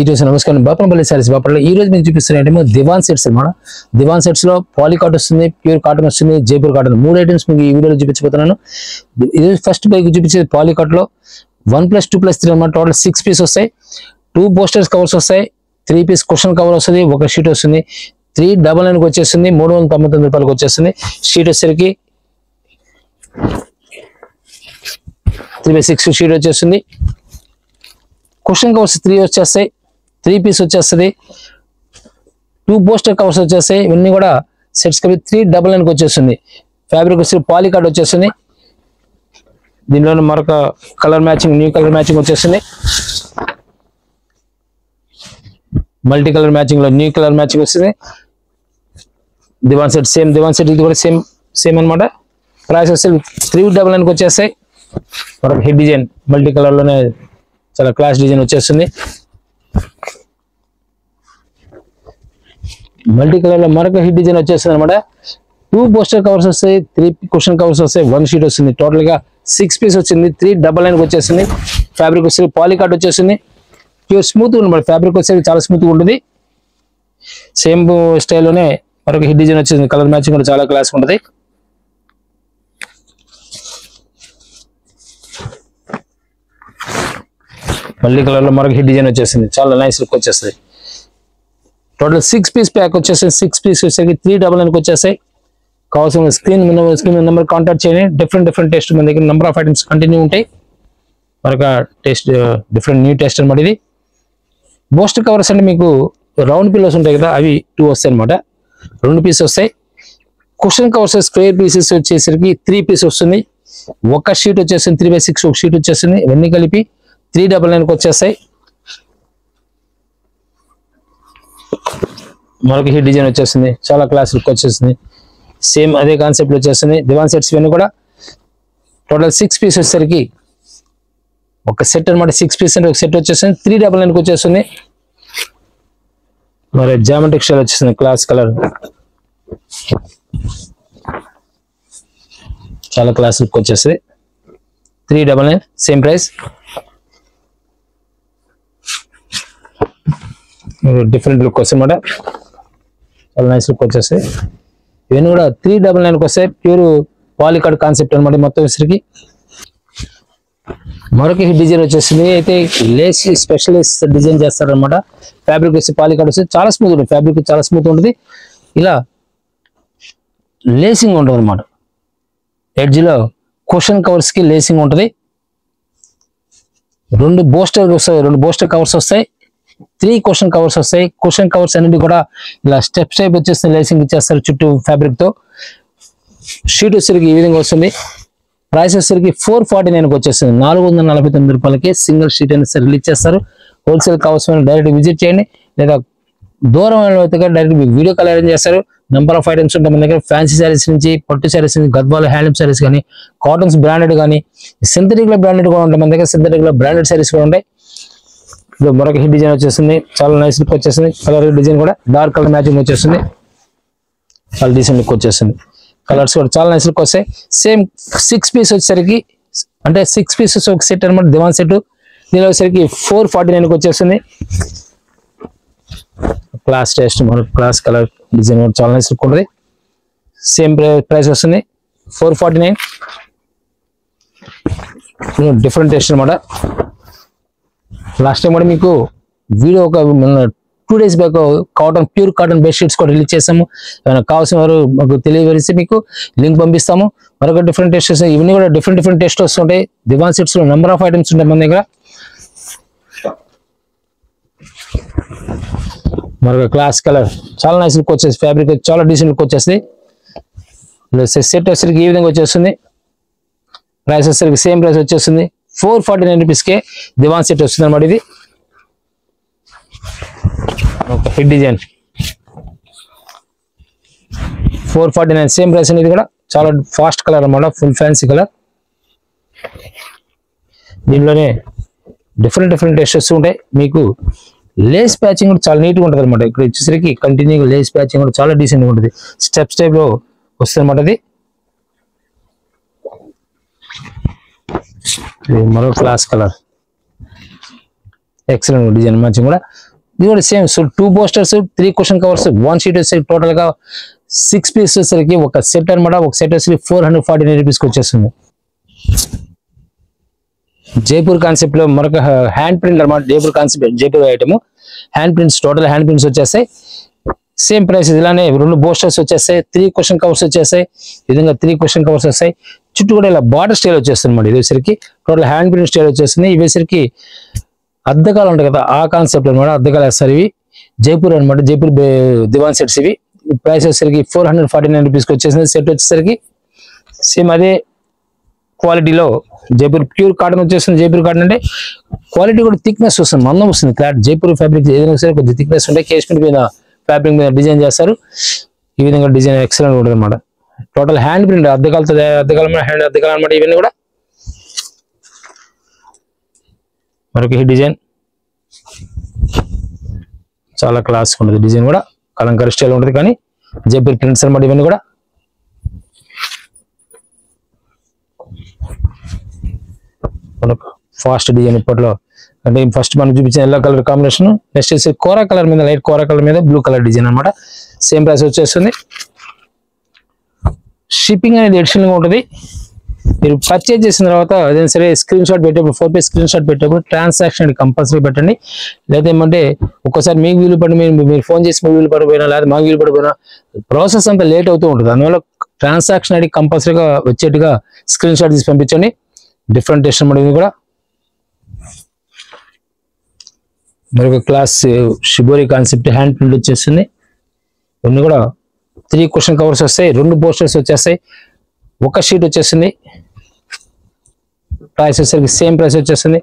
ఈరోజు నమస్కారం బాపనపల్లి సారీస్ బాపనపల్లి ఈ రోజు మీకు చూపిస్తున్న దివాన్ సెట్స్ అన్నమాట. దివాన్ సెట్స్ లో పాలీ కాటన్ వస్తుంది, ప్యూర్ కాటన్ వస్తుంది, జైపూర్ కాటన్, 3 ఐటమ్స్ మీకు ఈ వీడియోలో చూపించబోతున్నాను. ఇది ఫస్ట్ బైక్ చూపించేది పాలీ కాటన్ లో 1+2+3 అన్నమాట. టోటల్ 6 పీస్ వస్తాయి. 2 పోస్టర్స్ కవర్స్ వస్తాయి, 3 పీస్ కుషన్ కవర్ వస్తుంది, ఒక షీట్ వస్తుంది, 399 వచ్చేస్తుంది, 399 రూపాయలకు వచ్చేస్తుంది. షీట్ వచ్చేసరికి 3/6 షీట్ వచ్చేస్తుంది. కుషన్ కవర్స్ 3 వచ్చేస్తాయి, 3 పీస్ వచ్చేస్తుంది, 2 పోస్టర్ కవర్స్ వచ్చేస్తాయి. ఇవన్నీ కూడా సెట్స్ కలిపి 399 వచ్చేస్తుంది. ఫ్యాబ్రిక్ వచ్చి పాలీ కార్డ్ వచ్చేస్తుంది. దీనిలో మరొక colour matching, new colour matching వచ్చేస్తుంది. మల్టీ కలర్ మ్యాచింగ్ లో న్యూ కలర్ మ్యాచింగ్ వస్తుంది. దివాన్ సెట్ సేమ్, దివాన్ సెట్ ఇది కూడా సేమ్ అనమాట. ప్రైస్ వచ్చి 399 వచ్చేస్తాయి. మరొక హెడ్ డిజైన్ మల్టీ కలర్ లోనే చాలా క్లాస్ డిజైన్ వచ్చేస్తుంది. మల్టీ కలర్ లో మరొక హిట్ డిజైన్ వచ్చేస్తుంది అనమాట. 2 పోస్టర్ కవర్స్ వస్తాయి, 3 కుషన్ కవర్స్ వస్తాయి, 1 షీట్ వస్తుంది. టోటల్ గా 6 పీస్ వచ్చింది. 399 వచ్చేస్తుంది. ఫ్యాబ్రిక్ వచ్చేసి పాలీ కార్డ్ వచ్చేస్తుంది. ప్యూర్ స్మూత్ ఉంటుంది. ఫ్యాబ్రిక్ వచ్చేసి చాలా స్మూత్ గా ఉంటుంది. సేమ్ స్టైల్లోనే మరొక హిట్ డిజైన్ వచ్చేసింది. కలర్ మ్యాచింగ్ కూడా చాలా క్లాస్ ఉంటుంది. మల్టీ కలర్ లో మరొక హిట్ డిజైన్ వచ్చేసింది. చాలా నైస్ లుక్ వచ్చేస్తుంది. టోటల్ 6 పీస్ ప్యాక్ వచ్చేసింది. 6 పీస్ వచ్చేసరికి 399 వచ్చేస్తాయి. కావాల్సిన స్క్రీన్ నెంబర్ కాంటాక్ట్ చేయండి. డిఫరెంట్ టెస్ట్ మన దగ్గర నెంబర్ ఆఫ్ ఐటమ్స్ కంటిన్యూ ఉంటాయి. మరొక టెస్ట్ డిఫరెంట్ న్యూ టెస్ట్ అనమాట. ఇది బోస్ట్ కవర్స్ అంటే మీకు రౌండ్ పిల్లోస్ ఉంటాయి కదా, అవి 2 వస్తాయి అనమాట. 2 పీస్ వస్తాయి. కుషన్ కవర్స్ స్క్వేర్ పీసెస్ వచ్చేసరికి 3 పీస్ వస్తుంది. ఒక షీట్ వచ్చేసింది. 3/6 ఒక షీట్ వచ్చేసింది. ఇవన్నీ కలిపి 399 వచ్చేస్తాయి. మరొక హిట్ డిజైన్ వచ్చేస్తుంది. చాలా క్లాస్ లుక్ వచ్చేస్తుంది. సేమ్ అదే కాన్సెప్ట్ వచ్చేస్తుంది. దివాన్ సెట్స్ ఇవన్నీ కూడా టోటల్ 6 పీస్ వచ్చేసరికి ఒక సెట్ అనమాట. 6 పీస్ అంటే ఒక సెట్ వచ్చేస్తుంది. 399 వచ్చేస్తుంది. మరి జామెట్రిక్ స్టైల్ వచ్చేస్తుంది. క్లాస్ కలర్ చాలా క్లాస్ లుక్ వచ్చేస్తుంది. 399 సేమ్ ప్రైస్. డిఫరెంట్ లుక్ వస్తుంది అనమాట. చాలా నైస్ లుక్ వచ్చేస్తాయి. ఇవన్నీ కూడా 399 వస్తాయి. ప్యూర్ పాలీ కార్డ్ కాన్సెప్ట్ అనమాట. మొత్తం విసిరికి మరొక డిజైన్ వచ్చేసింది. అయితే లేస్ స్పెషలిస్ట్ డిజైన్ చేస్తారనమాట. ఫ్యాబ్రిక్ వచ్చి పాలీ కార్డ్ వస్తుంది. చాలా స్మూత్ ఉంటుంది. ఫ్యాబ్రిక్ చాలా స్మూత్ ఉంటుంది. ఇలా లేసింగ్ ఉంటుంది అనమాట. ఎడ్జ్ లో కుషన్ కవర్స్ కి లేసింగ్ ఉంటుంది. 2 బోస్టర్ వస్తాయి, 2 బోస్టర్ కవర్స్ వస్తాయి, 3 కుషన్ కవర్స్ వస్తాయి. కుషన్ కవర్స్ అన్నిటి కూడా ఇలా స్టెప్స్ టైప్ వచ్చేస్తుంది. లేసింగ్ ఇచ్చేస్తారు చుట్టూ ఫ్యాబ్రిక్ తో. షీట్ వచ్చేసరికి ఈ విధంగా వస్తుంది. ప్రైస్ వచ్చేసరికి 449 వచ్చేస్తుంది. 449 రూపాయలకి సింగిల్ షీట్ అనేది రిలీజ్ చేస్తారు. హోల్సేల్ కావాల్సిన డైరెక్ట్ విజిట్ చేయండి, లేదా దూరం అయితే డైరెక్ట్ మీకు వీడియో కాల్ అరేంజ్ చేస్తారు. నెంబర్ ఆఫ్ ఐటమ్స్ ఉంటాయి మన దగ్గర. ఫ్యాన్సీ శారీస్ నుంచి, పట్టు శారీస్ నుంచి, గద్వాల హ్యాండ్లూమ్ శారీస్ కానీ, కాటన్స్ బ్రాండెడ్ కానీ, సింథటిక్ లో బ్రాండెడ్ కూడా ఉంటాయి మన దగ్గర. సింథటిక్ లో బ్రాండెడ్ శారీస్ కూడా ఉంటాయి. మరొక హిట్ డిజైన్ వచ్చేస్తుంది. చాలా నైస్ లుక్ వచ్చేస్తుంది. కలర్ డిజైన్ కూడా డార్క్ కలర్ మ్యాచింగ్ వచ్చేస్తుంది. చాలా డీసెంట్ లుక్ వచ్చేస్తుంది. కలర్స్ కూడా చాలా నైస్ లుక్ వస్తాయి. సేమ్ 6 పీస్ వచ్చేసరికి అంటే 6 పీసెస్ ఒక సెట్ అనమాట. దివాన్ సెట్. దీనిలో వచ్చేసరికి 449 వచ్చేస్తుంది. క్లాస్ టెస్ట్ మనకు క్లాస్ కలర్ డిజైన్ కూడా చాలా నైస్ లుక్ ఉంటుంది. సేమ్ ప్రైస్ వస్తుంది 449. డిఫరెంట్ టెస్ట్ అనమాట. లాస్ట్ టైం కూడా మీకు వీడియో ఒక 2 days back cotton, pure cotton bed sheets కూడా రిలీజ్ చేస్తాము. ఏమైనా కావాల్సిన వారు మాకు తెలియజేసి మీకు లింక్ పంపిస్తాము. మరొక డిఫరెంట్ టెస్ట్ వస్తాయి. ఇవన్నీ కూడా డిఫరెంట్ టెస్ట్ వస్తుంటాయి. దివాన్ సెట్స్ లో నెంబర్ ఆఫ్ ఐటమ్స్ ఉంటాయి మన దగ్గర. మరొక క్లాస్ కలర్ చాలా నైస్ లుక్ వచ్చేసి. ఫ్యాబ్రిక్ చాలా డీసెంట్ లుక్ వచ్చేస్తుంది. సెట్ వచ్చేసరికి ఈ విధంగా వచ్చేస్తుంది. ప్రైస్ వచ్చేసరికి సేమ్ ప్రైస్ వచ్చేస్తుంది. 449 రూపీస్కే దివాన్ సెట్ వస్తుంది అనమాట. ఇది ఒక హిట్ డిజైన్ 449 సేమ్ ప్రైస్ అనేది కూడా. చాలా ఫాస్ట్ కలర్ అనమాట. Full fancy colour. దీనిలోనే డిఫరెంట్ టెస్ట్ వస్తూ ఉంటాయి. మీకు లేస్ ప్యాచింగ్ కూడా చాలా నీట్గా ఉంటుంది అనమాట. ఇక్కడ వచ్చేసరికి కంటిన్యూగా లేస్ ప్యాచింగ్ కూడా చాలా డీసెంట్గా ఉంటుంది. స్టెప్స్ టైప్ లో వస్తుంది అనమాట. అది మరో class colour excellent design matching కూడా. ఇది కూడా same. So 2 boosters 3 cushion covers 1 sheet వచ్చేసరికి టోటల్ గా 6 పీస్ వచ్చేసరికి ఒక సెట్ అనమాట. ఒక సెట్ వచ్చేసరికి 449 రూపీస్కి వచ్చేస్తుంది. జైపూర్ కాన్సెప్ట్ లో మరొక హ్యాండ్ ప్రింట్ అనమాట. Jaipur concept, Jaipur item hand prints, total hand prints వచ్చేస్తాయి. సేమ్ ప్రైస్ ఇలానే 2 బోస్టర్స్ వచ్చేస్తాయి. 3 కుషన్ కవర్స్ వచ్చేస్తాయి. ఈ విధంగా 3 కుషన్ కవర్స్ వస్తాయి. చుట్టూ కూడా ఇలా బార్డర్ స్టైల్ వచ్చేస్తుంది అనమాట. ఇది వచ్చేసరికి టోటల్ హ్యాండ్ ప్రింట్ స్టైల్ వచ్చేస్తుంది. ఇవి వచ్చేసరికి అద్దకాలు ఉంటాయి కదా, ఆ కాన్సెప్ట్ అనమాట. అద్దకాలు వేస్తారు ఇవి. జైపూర్ అనమాట, జైపూర్ దివాన్ సెట్స్ ఇవి. ప్రైస్ వచ్చేసరికి 449 రూపీస్కి వచ్చేసింది. సెట్ వచ్చేసరికి సేమ్ అదే క్వాలిటీలో జైపూర్ ప్యూర్ కాటన్ వచ్చేస్తుంది. జైపూర్ కాటన్ అంటే క్వాలిటీ కూడా థిక్నెస్ వస్తుంది, మందం వస్తుంది. క్లాత్ జైపూర్ ఫ్యాబ్రిక్ ఏదైనా సరే కొద్దిగా థిక్నెస్ ఉంటాయి. కేస్మెంట్ మీద ఫ్యాబ్రిక్ మీద డిజైన్ చేస్తారు. ఈ విధంగా డిజైన్ ఎక్సలెంట్ ఉంటుంది అనమాట. టోటల్ హ్యాండ్ ప్రింట్, అద్దకాలతో హ్యాండ్ అద్దకాలు అనమాట. ఇవన్నీ కూడా మరొక ఈ డిజైన్ చాలా క్లాస్ ఉంటుంది. డిజైన్ కూడా కలంకారీ స్టైల్ ఉంటుంది, కానీ జైపూర్ ప్రింట్స్ అనమాట. ఇవన్నీ కూడా ఫాస్ట్ డిజైన్ ఇప్పట్లో. అంటే ఫస్ట్ మనం చూపించిన ఎల్లో కలర్ కాంబినేషన్, నెక్స్ట్ వచ్చి కోరా కలర్ మీద, లైట్ కోరా కలర్ మీద బ్లూ కలర్ డిజైన్ అనమాట. సేమ్ ప్రైస్ వచ్చేస్తుంది. షిప్పింగ్ అనేది ఎడిషనల్గా ఉంటుంది. మీరు పర్చేజ్ చేసిన తర్వాత అదేనా సరే స్క్రీన్ షాట్ పెట్టేప్పుడు, 4 స్క్రీన్ షాట్ పెట్టేప్పుడు ట్రాన్సాక్షన్ కంపల్సరీ పెట్టండి. లేదా ఏమంటే ఒక్కోసారి మీకు వీలు పడి మీరు ఫోన్ చేసి మీకు వీలు పడిపోయినా, లేదా మాకు వీలు పడిపోయినా ప్రాసెస్ అంతా లేట్ అవుతూ ఉంటుంది. అందువల్ల ట్రాన్సాక్షన్ అనేది కంపల్సరీగా వచ్చేట్టుగా స్క్రీన్ షాట్ తీసి పంపించండి. డిఫరెంట్ టెస్ట్ అనమాట. ఇది కూడా మరొక class shibori concept hand print వచ్చేస్తుంది. ఇవన్నీ కూడా 3 కుషన్ కవర్స్ వస్తాయి. 2 పోస్టర్స్ వచ్చేస్తాయి. ఒక షీట్ వచ్చేస్తుంది. ప్రైస్ వచ్చేసరికి సేమ్ ప్రైస్ వచ్చేస్తుంది.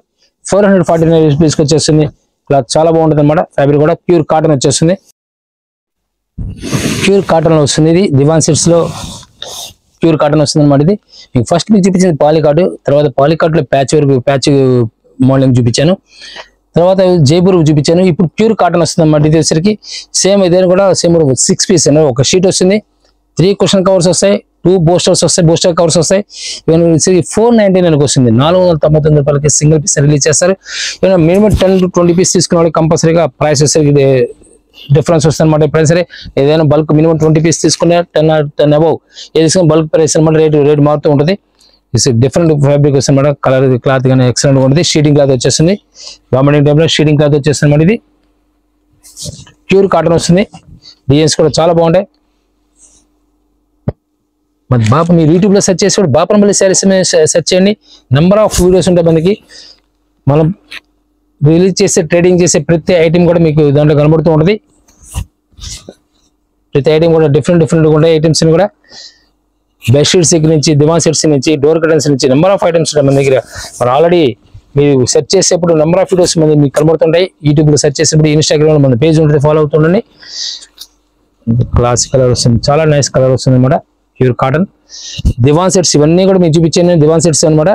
449 రూపీస్కి వచ్చేస్తుంది. క్లాత్ చాలా బాగుంటుంది అనమాట. ఫ్యాబ్రిక్ కూడా ప్యూర్ కాటన్ వచ్చేస్తుంది. ప్యూర్ కాటన్ వస్తుంది. ఇది దివాన్ సెట్స్ లో ప్యూర్ కాటన్ వస్తుంది అనమాట. ఇది మీకు ఫస్ట్ మీకు చూపించింది పాలికాట్, తర్వాత పాలికాట్ లో ప్యాచ్ మోడలింగ్ చూపించాను, తర్వాత జైపూర్ చూపించాను. ఇప్పుడు ప్యూర్ కాటన్ వస్తుంది అన్నమాట. ఇది వచ్చేసరికి సేమ్ ఇదేనా కూడా సేమ్ 6 పీస్ అన్న ఒక షీట్ వస్తుంది. 3 కుషన్ కవర్స్ వస్తాయి. 2 బోస్టర్స్ వస్తాయి, బోస్టర్ కవర్స్ వస్తాయి. ఇవన్నీ 499 వస్తుంది. 499 రూపాయలకి సింగిల్ పీస్ రిలీజ్ చేస్తారు. ఏమైనా మినిమం 10 to 20 పీస్ తీసుకున్న వాళ్ళకి కంపల్సరీగా ప్రైస్ వచ్చేసరికి డిఫరెన్స్ వస్తుంది అనమాట. ఎప్పుడైనా సరే ఏదైనా బల్క్ మినిమం 20 పీస్ తీసుకునే 10 అబౌవ్ ఏది బల్క్ ప్రైస్ అనమాట. రేట్ మారుతూ ఉంటుంది. డిఫరెంట్ ఫ్యాబ్రిక్ వస్తుంది అనమాట. కలర్ క్లాత్ కానీ ఎక్సలెంట్ ఉంటుంది. షీటింగ్ క్లాత్ వచ్చేస్తుంది. గవర్నమెంట్ టైంలో షీటింగ్ క్లాత్ వచ్చేస్తుంది అనమాట. ఇది ప్యూర్ కాటన్ వస్తుంది. డిజైన్స్ కూడా చాలా బాగుంటాయి. మరి మీరు యూట్యూబ్లో సెర్చ్ చేసి బాపనపల్లి శారీస్ సెర్చ్ చేయండి. నెంబర్ ఆఫ్ వీడియోస్ ఉంటాయి మనకి. మనం రిలీజ్ చేసే ట్రేడింగ్ చేసే ప్రతి ఐటెం కూడా మీకు దాంట్లో కనబడుతూ ఉంటుంది. ప్రతి ఐటెం కూడా డిఫరెంట్గా ఉంటాయి. ఐటమ్స్ కూడా బెడ్షీట్స్ నుంచి, దివాన్ సెట్స్ నుంచి, డోర్ కర్టన్స్ నుంచి నెంబర్ ఆఫ్ ఐటమ్స్ ఉంటాయి మన దగ్గర. మనం ఆల్రెడీ మీరు సెర్చ్ చేసేప్పుడు నెంబర్ ఆఫ్ వీడియోస్ మనకి మీకు కనబడుతుంటాయి. యూట్యూబ్లో సెర్చ్ చేసేప్పుడు ఇన్స్టాగ్రామ్లో మన పేజ్ ఉంటుంది, ఫాలో అవుతుండండి. క్లాసిక్ కలర్ వస్తుంది, చాలా నైస్ కలర్ వస్తుంది అనమాట. ప్యూర్ కాటన్ దివాన్ సెట్స్ ఇవన్నీ కూడా మీకు చూపించాను. దివాన్ సెట్స్ అనమాట.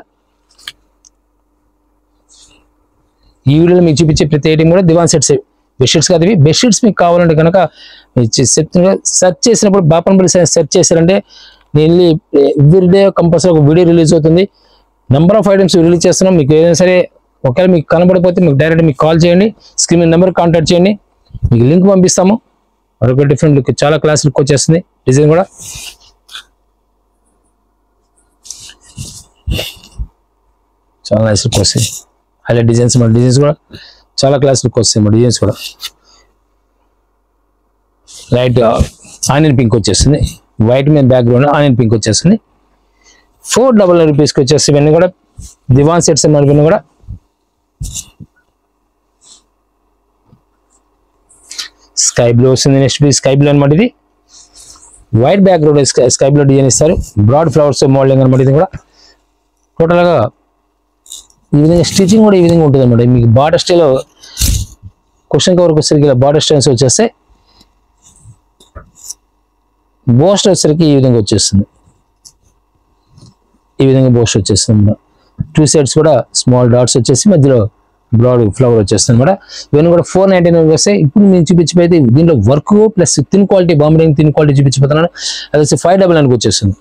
ఈ వీడియోలో మీకు చూపించే ప్రతి ఐటమ్ కూడా దివాన్ సెట్స్. బెడ్షీట్స్ కాదు ఇవి. బెడ్షీట్స్ మీకు కావాలంటే కనుక సెర్చ్ చేసినప్పుడు బాపనపల్లి సెర్చ్ చేశారంటే నేను ఎవ్రీడే కంపల్సరీ ఒక వీడియో రిలీజ్ అవుతుంది. నెంబర్ ఆఫ్ ఐటమ్స్ రిలీజ్ చేస్తున్నాం. మీకు ఏదైనా సరే ఒకవేళ మీకు కనబడిపోతే మీకు డైరెక్ట్ మీకు కాల్ చేయండి, స్క్రీన్ నెంబర్ కాంటాక్ట్ చేయండి, మీకు లింక్ పంపిస్తాము. మరొక డిఫరెంట్ లుక్, చాలా క్లాస్ లుక్ వచ్చేస్తుంది. డిజైన్ కూడా చాలా నైస్ లుక్ వస్తాయి. హైలైట్ డిజైన్స్ మన డిజైన్స్ కూడా చాలా క్లాస్ లుక్ వస్తాయి. మన డిజైన్స్ కూడా లైట్ ఆనియన్ పింక్ వచ్చేస్తుంది. వైట్ మీద బ్యాక్గ్రౌండ్ ఆనియన్ పింక్ వచ్చేస్తుంది. 499 రూపీస్కి వచ్చేసి ఇవన్నీ కూడా దివాన్ సెట్స్ అన్నమాట. ఇవన్నీ కూడా స్కై బ్లూ వస్తుంది. నెక్స్ట్ స్కై బ్లూ అనమాట. ఇది white background sky blue design ఇస్తారు. బ్రాడ్ ఫ్లవర్స్ మోడలింగ్ అనమాట. ఇది కూడా టోటల్గా ఈ విధంగా స్టిచింగ్ కూడా ఈ విధంగా ఉంటుంది అనమాట. మీకు బార్డర్ స్టైల్ క్వశ్చన్ కవర్కి వచ్చేసరికి ఇలా బార్డర్ స్టైల్స్ వచ్చేస్తే, బోస్టర్ వచ్చేసరికి ఈ విధంగా వచ్చేస్తుంది. ఈ విధంగా బోస్టర్ వచ్చేస్తుంది. 2 సైడ్స్ కూడా స్మాల్ డాట్స్ వచ్చేసి మధ్యలో బ్రాడ్ ఫ్లవర్ వచ్చేస్తుంది అనమాట. ఇవన్నీ కూడా 499 వస్తాయి. ఇప్పుడు నేను చూపించిపోతే దీంట్లో work plus thin quality, బాంబడింగ్ thin quality చూపించిపోతున్నాను. అది వచ్చి 599కి వచ్చేస్తుంది.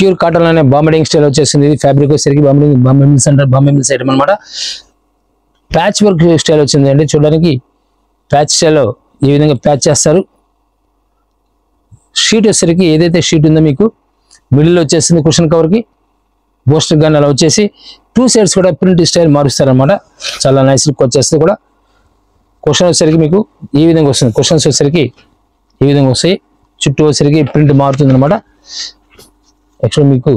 ప్యూర్ కాటన్ లోనే బాంబే స్టైల్ వచ్చేసింది. ఇది ఫ్యాబ్రిక్ వచ్చేసరికి బాంబే మిల్స్ అంటారు, బాంబే మిల్స్ ఐటమ్ అనమాట. ప్యాచ్ వర్క్ స్టైల్ వచ్చింది అండి. చూడడానికి ప్యాచ్ స్టైల్లో ఈ విధంగా ప్యాచ్ చేస్తారు. షీట్ వచ్చేసరికి ఏదైతే షీట్ ఉందో మీకు మిడిల్ వచ్చేసింది కుషన్ కవర్కి, బోస్టర్ గన్ అలా వచ్చేసి 2 సైడ్స్ కూడా ప్రింట్ స్టైల్ మారుస్తారనమాట. చాలా నైస్ లుక్ వచ్చేస్తుంది కూడా. క్వశ్చన్ వచ్చేసరికి మీకు ఈ విధంగా వస్తుంది. క్వశ్చన్స్ వచ్చేసరికి ఈ విధంగా వస్తాయి. చుట్టూ వచ్చేసరికి ప్రింట్ మారుతుంది అనమాట. యాక్చువల్ మీకు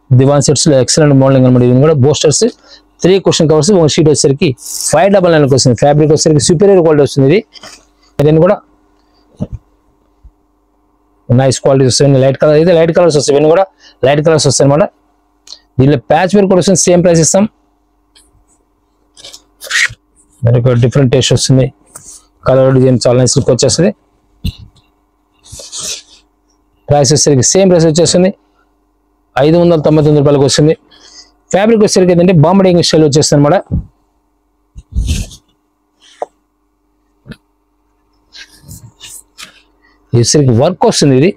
దివాన్ సెట్స్లో ఎక్సలెంట్ మోడలింగ్ అనమాట. ఇది కూడా బోస్టర్స్ 3 క్వశ్చన్ కవర్స్, ఒక షీట్ వచ్చేసరికి 599 వస్తుంది. ఫ్యాబ్రిక్ వచ్చేసరికి సూపీరియర్ క్వాలిటీ వస్తుంది. ఇది కూడా నైస్ క్వాలిటీ వస్తుంది. లైట్ కలర్ అయితే లైట్ కలర్స్ వస్తాయి, ఇవన్నీ కూడా లైట్ కలర్స్ వస్తాయి అనమాట. దీనిలో ప్యాచ్ వర్క్ కూడా వస్తుంది, సేమ్ ప్రైస్ ఇస్తాం. మరి ఒక డిఫరెంట్ టేస్ట్ వస్తుంది. కలర్ డిజైన్ చాలా నైస్ లుక్ వచ్చేస్తుంది. ప్రైస్ వచ్చేసరికి సేమ్ ప్రైస్ వచ్చేస్తుంది, 599 రూపాయలకు వస్తుంది. ఫ్యాబ్రిక్ వచ్చేసరికి ఏంటంటే బాంబే స్టైల్ వచ్చేస్తుంది అనమాట. వచ్చేసరికి వర్క్ వస్తుంది. ఇది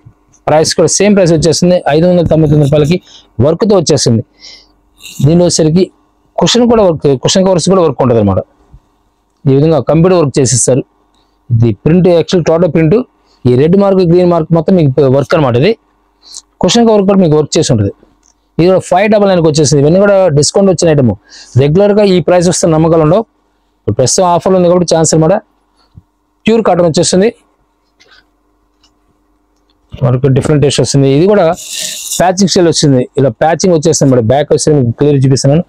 ప్రైస్ కూడా సేమ్ ప్రైస్ వచ్చేస్తుంది, 599 రూపాయలకి వర్క్తో వచ్చేస్తుంది. దీనిలో వచ్చేసరికి కుషన్ కూడా వర్క్, కుషన్ కవర్స్ కూడా వర్క్ ఉంటుంది అనమాట. ఈ విధంగా కంప్యూటర్ వర్క్ చేసిస్తారు. ఇది ప్రింట్ యాక్చువల్ టోటల్ ప్రింట్, ఈ రెడ్ మార్క్ గ్రీన్ మార్క్ మొత్తం మీకు వర్క్ అనమాట. ఇది కుషన్ కవర్ కూడా మీకు వర్క్ చేసి ఉంటుంది. ఇది కూడా 599 వచ్చేసింది. ఇవన్నీ కూడా డిస్కౌంట్ వచ్చిన ఐటమ్. రెగ్యులర్గా ఈ ప్రైస్ వస్తే నమ్మకాలు ఉండవు. ప్రస్తుతం ఆఫర్లు ఉంది కాబట్టి ఛాన్స్ అనమాట. ప్యూర్ కాటన్ వచ్చేస్తుంది, మనకు డిఫరెంట్ టేస్ట్ వస్తుంది. ఇది కూడా ప్యాచింగ్ స్టైల్ వచ్చింది. ఇలా ప్యాచింగ్ వచ్చేస్తుంది అనమాట. బ్యాక్ వచ్చి మీకు క్లియర్ చూపిస్తున్నాను.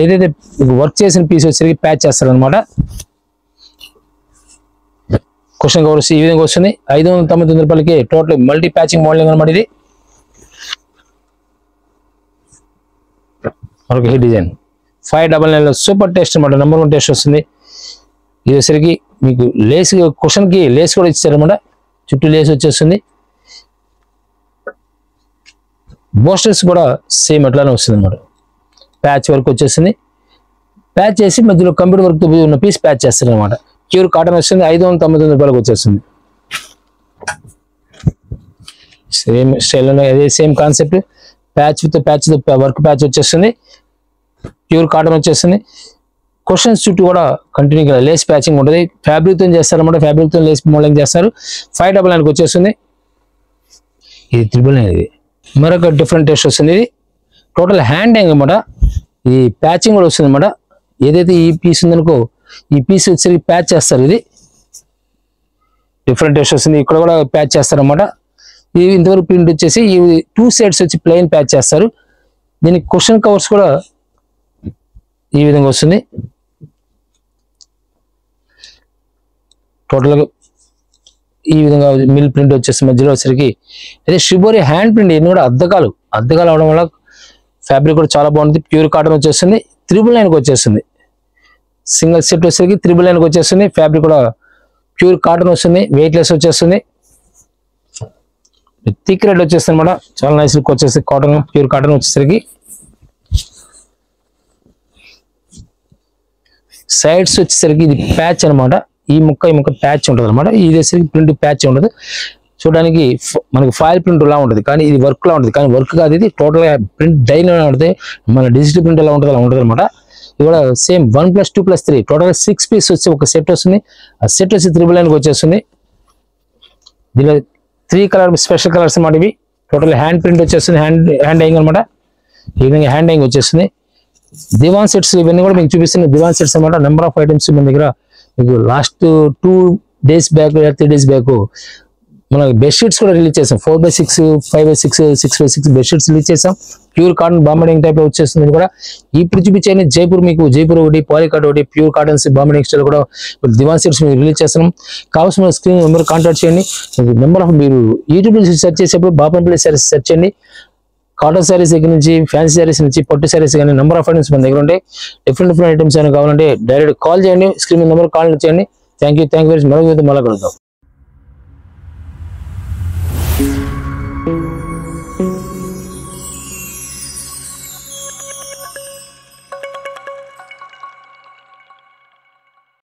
ఏదైతే మీకు వర్క్ చేసిన పీస్ వచ్చేసరికి ప్యాచ్ చేస్తారు అనమాట. క్వశ్చన్ కవర్స్ ఈ విధంగా వస్తుంది, 599 రూపాయలకి టోటల్ మల్టీ ప్యాచింగ్ మోడలింగ్ అనమాట. ఇది మరొక హెడ్ డిజైన్ 599 సూపర్ టేస్ట్ అనమాట. నెంబర్ 1 టేస్ట్ వస్తుంది. ఇది వచ్చేసరికి మీకు లేస్, కుషన్కి లేస్ కూడా ఇచ్చారనమాట. చుట్టూ లేస్ వచ్చేస్తుంది. బోస్టర్స్ కూడా సేమ్ అట్లానే వస్తుంది అనమాట. ప్యాచ్ వర్క్ వచ్చేసింది. ప్యాచ్ చేసి మధ్యలో కంప్యూటర్ వర్క్ ఉన్న పీస్ ప్యాచ్ చేస్తారు అనమాట. ప్యూర్ కాటన్ వస్తుంది, 599 రూపాయలకు వచ్చేస్తుంది. సేమ్ స్టైల్లో అదే same concept. Patch with work patch వచ్చేస్తుంది. ప్యూర్ కాటన్ వచ్చేస్తుంది. క్వశ్చన్స్ చుట్టూ కూడా కంటిన్యూగా లేస్ ప్యాచింగ్ ఉంటుంది. ఫ్యాబ్రిక్తో చేస్తారన్నమాట. ఫ్యాబ్రిక్తో లేస్ మోడలింగ్ చేస్తారు. 599 వచ్చేస్తుంది. ఇది 399. ఇది మరొక డిఫరెంట్ టేస్ట్ వస్తుంది. ఇది టోటల్ హ్యాండ్ హ్యాంగ్ అనమాట. ఈ ప్యాచింగ్ కూడా వస్తుంది అనమాట. ఏదైతే ఈ పీస్ ఉందనుకో ఈ పీస్ వచ్చేసరికి ప్యాచ్ చేస్తారు. ఇది డిఫరెంట్ టేస్ట్ వస్తుంది. ఇక్కడ కూడా ప్యాచ్ చేస్తారు అనమాట. ఇది ఇంతవరకు ప్రింట్ వచ్చేసి ఈ 2 సైడ్స్ వచ్చి ప్లెయిన్ ప్యాచ్ చేస్తారు. దీనికి క్వశ్చన్ కవర్స్ కూడా ఈ విధంగా వస్తుంది. టోటల్గా ఈ విధంగా మిల్ ప్రింట్ వచ్చేసి మధ్యలో వచ్చేసరికి అదే షిబోరి హ్యాండ్ ప్రింట్. ఇవన్నీ కూడా అద్దకాలు అవడం వల్ల ఫ్యాబ్రిక్ కూడా చాలా బాగుంటుంది. ప్యూర్ కాటన్ వచ్చేస్తుంది. 399 వచ్చేస్తుంది. సింగిల్ సెట్ వచ్చేసరికి 399 వచ్చేస్తుంది. ఫ్యాబ్రిక్ కూడా ప్యూర్ కాటన్ వస్తుంది, వెయిట్లెస్ వచ్చేస్తుంది. థిక్ రెడ్ వచ్చేస్తుంది అనమాట. చాలా నైస్ లుక్ వచ్చేసి కాటన్, ప్యూర్ కాటన్ వచ్చేసరికి సైడ్స్ వచ్చేసరికి ఇది ప్యాచ్ అనమాట. ఈ ముక్క ప్యాచ్ ఉంటుంది అనమాట. ఇది వచ్చేసరికి ప్రింట్ ప్యాచ్ ఉండదు. చూడడానికి మనకి ఫాయిల్ ప్రింట్ లా ఉంటుంది, కానీ ఇది వర్క్ లా ఉంటుంది. కానీ వర్క్ కాదు, ఇది టోటల్ ప్రింట్ డైన్ ఉంటుంది. మన డిజిటల్ ప్రింట్ ఎలా ఉంటుంది అలా ఉంటుంది అనమాట. ఇది కూడా సేమ్ 1+2+3 టోటల్ 6 పీస్ వచ్చి ఒక సెట్ వస్తుంది. ఆ సెట్ వచ్చి 399 వచ్చేస్తుంది. దీనిలో 3 కలర్ స్పెషల్ కలర్స్ అన్నమాట. ఇవి టోటల్ హ్యాండ్ ప్రింట్ వచ్చేస్తుంది. హ్యాండ్ హ్యాంగ్ అనమాట. ఈ విధంగా హ్యాండ్ హ్యాంగ్ వచ్చేస్తుంది. దివాన్ సెట్స్ ఇవన్నీ కూడా మీకు చూపిస్తున్నాయి. దివాన్ సెట్స్ అనమాట. నెంబర్ ఆఫ్ ఐటమ్స్ మన దగ్గర మీకు last 2 days back 3 days back మన బెడ్షీట్స్ కూడా రిలీజ్ చేసాం. 4x6, 5x6, 6x6 bedsheets release చేసాం. ప్యూర్ కాటన్ బాంబడింగ్ టైప్ వచ్చేస్తుంది. కూడా ఇప్పుడు చూపించే జైపూర్, మీకు జైపూర్ ఒకటి, పాలికాట్ ఒకటి, ప్యూర్ కాటన్స్ బాంబడింగ్ స్టైల్ కూడా దివాన్ సెట్స్ మీకు రిలీజ్ చేస్తున్నాం. కావాల్సిన స్క్రీన్ నెంబర్ కాంటాక్ట్ చేయండి. నెంబర్ ఆఫ్ మీరు యూట్యూబ్ నుంచి సెర్చ్ చేసేప్పుడు బాపంపల్లి సారీస్ సెర్చ్ చేయండి. కాటన్ శారీస్ దగ్గర నుంచి ఫ్యాన్సీ శారీస్ నుంచి పట్టు శారీస్ కానీ నెంబర్ ఆఫ్ ఐటమ్స్ మన దగ్గర ఉంటాయి. డిఫరెంట్ ఐటమ్స్ అయినా కావాలంటే డైరెక్ట్ కాల్ చేయండి. స్క్రీన్ నెంబర్ కాల్ చేయండి. Thank you very much. మరొక మళ్ళీ కలుద్దాం.